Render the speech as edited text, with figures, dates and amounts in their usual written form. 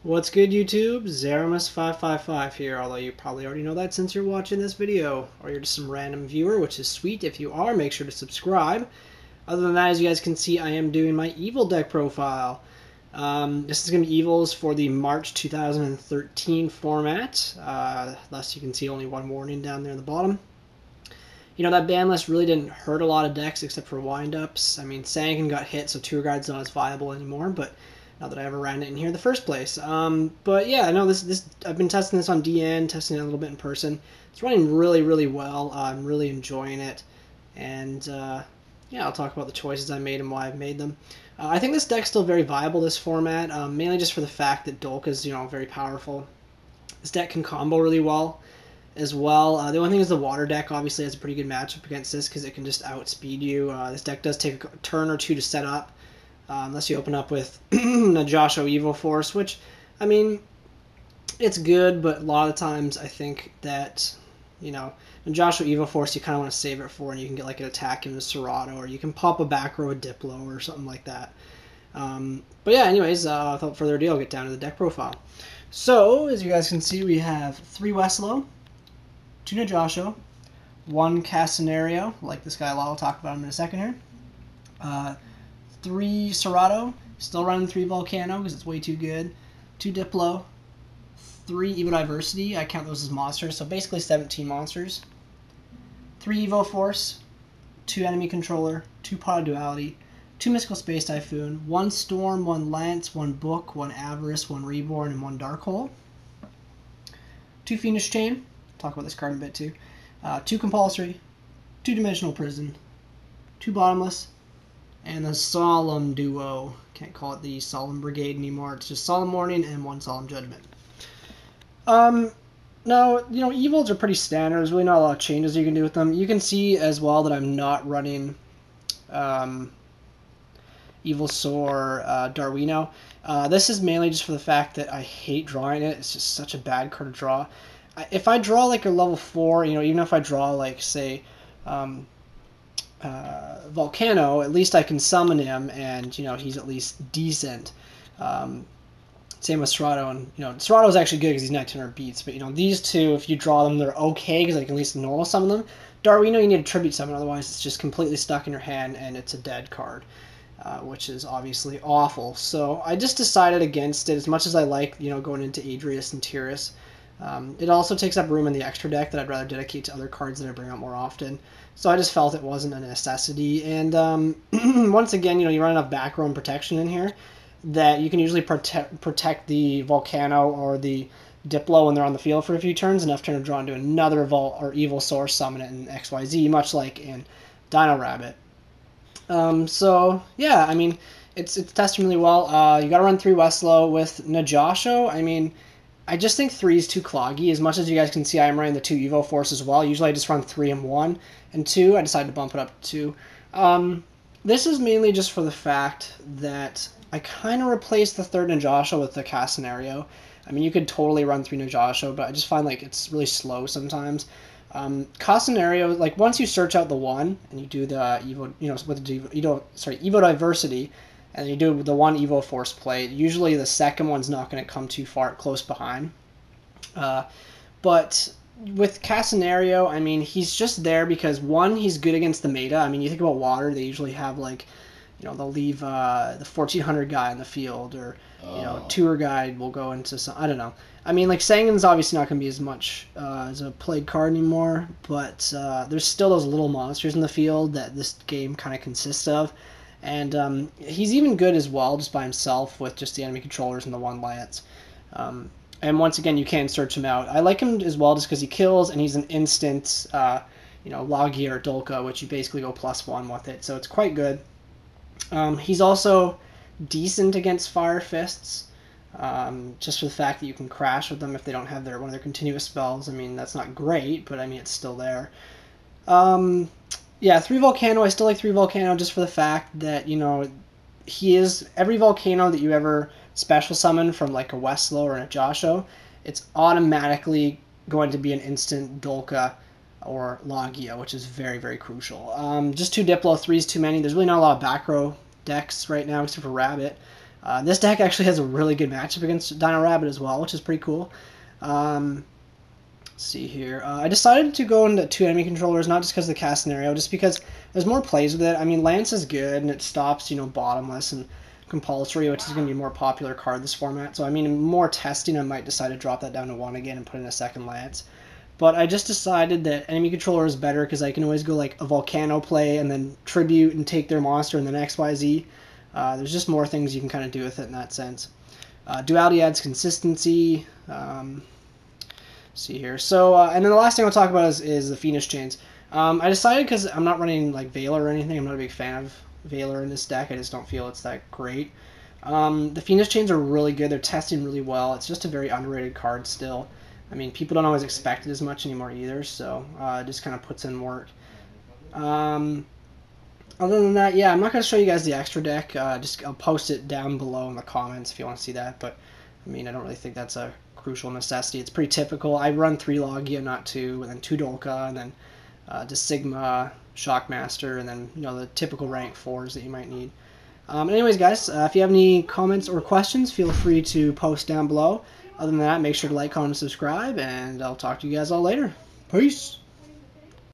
What's good, YouTube? Zeramus555 here, although you probably already know that since you're watching this video, or you're just some random viewer, which is sweet. If you are, make sure to subscribe. Other than that, as you guys can see, I am doing my Evil deck profile. This is going to be Evils for the March 2013 format. Thus, you can see only one warning down there at the bottom. You know, that ban list really didn't hurt a lot of decks except for windups. I mean, Sangan got hit, so Tour Guide's not as viable anymore, but not that I ever ran it in here in the first place. But yeah, no, this I've been testing this on DN, testing it a little bit in person. It's running really, really well. I'm really enjoying it. And yeah, I'll talk about the choices I made and why I've made them. I think this deck's still very viable, this format, mainly just for the fact that Dolka's, very powerful. This deck can combo really well as well. The only thing is the water deck obviously has a pretty good matchup against this because it can just outspeed you. This deck does take a turn or two to set up, unless you open up with Najasho Evo-Force, which, I mean, it's good, but a lot of times I think that, Najasho Evo-Force you kind of want to save it for, and you can get like an attack into Cerato, or you can pop a back row of Diplo or something like that. But yeah, anyways, without further ado, I'll get down to the deck profile. So, as you guys can see, we have 3 Westlo, 2 Najasho, 1 Casinerio, like this guy I'll talk about him in a second here. 3 Cerato, still running 3 Vulcano because it's way too good. 2 Diplo, 3 Evo-Diversity, I count those as monsters, so basically 17 monsters. 3 Evo-Force, 2 Enemy Controller, 2 Pot of Duality, 2 Mystical Space Typhoon, 1 Storm, 1 Lance, 1 Book, 1 Avarice, 1 Reborn, and 1 Dark Hole. 2 Fiendish Chain, talk about this card in a bit too. 2 Compulsory, 2 Dimensional Prison, 2 Bottomless, and the Solemn Duo. Can't call it the Solemn Brigade anymore. It's just Solemn Warning and 1 Solemn Judgment. Now, Evils are pretty standard. There's really not a lot of changes you can do with them. You can see as well that I'm not running Evolsaur Darwino. This is mainly just for the fact that I hate drawing it. It's just such a bad card to draw. If I draw like a level 4, even if I draw like, say, Vulcano, at least I can summon him, and he's at least decent. Same with Cerato, and Cerato is actually good because he's 1900 beats. But these two, if you draw them, they're okay because I can at least normal summon them. Darwino, you need a tribute summon, otherwise it's just completely stuck in your hand and it's a dead card, which is obviously awful. So I just decided against it. As much as I like going into Adrius and Tyrus, it also takes up room in the extra deck that I'd rather dedicate to other cards that I bring out more often. So I just felt it wasn't a necessity. And once again, you run enough back row and protection in here that you can usually protect the Vulcano or the Diplo when they're on the field for a few turns, enough turn to draw into another Evolsaur, summon it in XYZ, much like in Dino Rabbit. So yeah, I mean, it's testing really well. You got to run 3 Westlo with Najasho. I mean, I just think 3 is too cloggy. As much as you guys can see, I'm running the 2 Evo-Force as well. Usually I just run 3 and 1, and 2, I decided to bump it up to 2. This is mainly just for the fact that I kind of replaced the 3rd Najasho with the Casinerio. I mean, you could totally run 3 Najasho, but I just find like it's really slow sometimes. Casinerio, like once you search out the 1 and you do the Evo-Diversity, and you do the 1 Evo-Force play, usually the second one's not going to come too close behind. But with Casinerio, I mean, he's just there because, 1, he's good against the meta. I mean, you think about water, they usually have like, they'll leave the 1400 guy in the field, or Tour Guide will go into some, I don't know. I mean, like, Sangan's obviously not going to be as much as a played card anymore, but there's still those little monsters in the field that this game kind of consists of. And he's even good as well just by himself with just the enemy controllers and the 1 Lance. And once again, you can search him out. I like him as well just because he kills, and he's an instant, Logia or Dolka, which you basically go +1 with it. So it's quite good. He's also decent against Fire Fists, just for the fact that you can crash with them if they don't have one of their continuous spells. I mean, that's not great, but I mean, it's still there. Yeah, 3 Vulcano. I still like 3 Vulcano just for the fact that, he is every Vulcano that you ever special summon from like a Westlo or a Najasho, it's automatically going to be an instant Dolka or Logia, which is very, very crucial. Just 2 Diplo, 3 is too many. There's really not a lot of back row decks right now except for Rabbit. This deck actually has a really good matchup against Dino Rabbit as well, which is pretty cool. Let's see here. I decided to go into 2 enemy controllers, not just because of the Casinerio, just because there's more plays with it. I mean, Lance is good, and it stops, Bottomless and Compulsory, which is going to be a more popular card this format. So, I mean, more testing, I might decide to drop that down to 1 again and put in a second Lance. But I just decided that enemy controller is better because I can always go like a Vulcano play and then tribute and take their monster and then XYZ. There's just more things you can kind of do with it in that sense. Duality adds consistency. See here. So, and then the last thing I'll talk about is the Fiendish Chains. I decided because I'm not running like Valor or anything. I'm not a big fan of Valor in this deck. I just don't feel it's that great. The Fiendish Chains are really good. They're testing really well. It's just a very underrated card still. I mean, people don't always expect it as much anymore either, so it just kind of puts in work. Other than that, yeah, I'm not going to show you guys the extra deck. I'll post it down below in the comments if you want to see that, but I mean, I don't really think that's a crucial necessity. It's pretty typical. I run 3 Logia, not 2, and then 2 Dolka, and then just Sigma, Shockmaster, and then, the typical rank 4s that you might need. Anyways, guys, if you have any comments or questions, feel free to post down below. Other than that, make sure to like, comment, and subscribe, and I'll talk to you guys all later. Peace!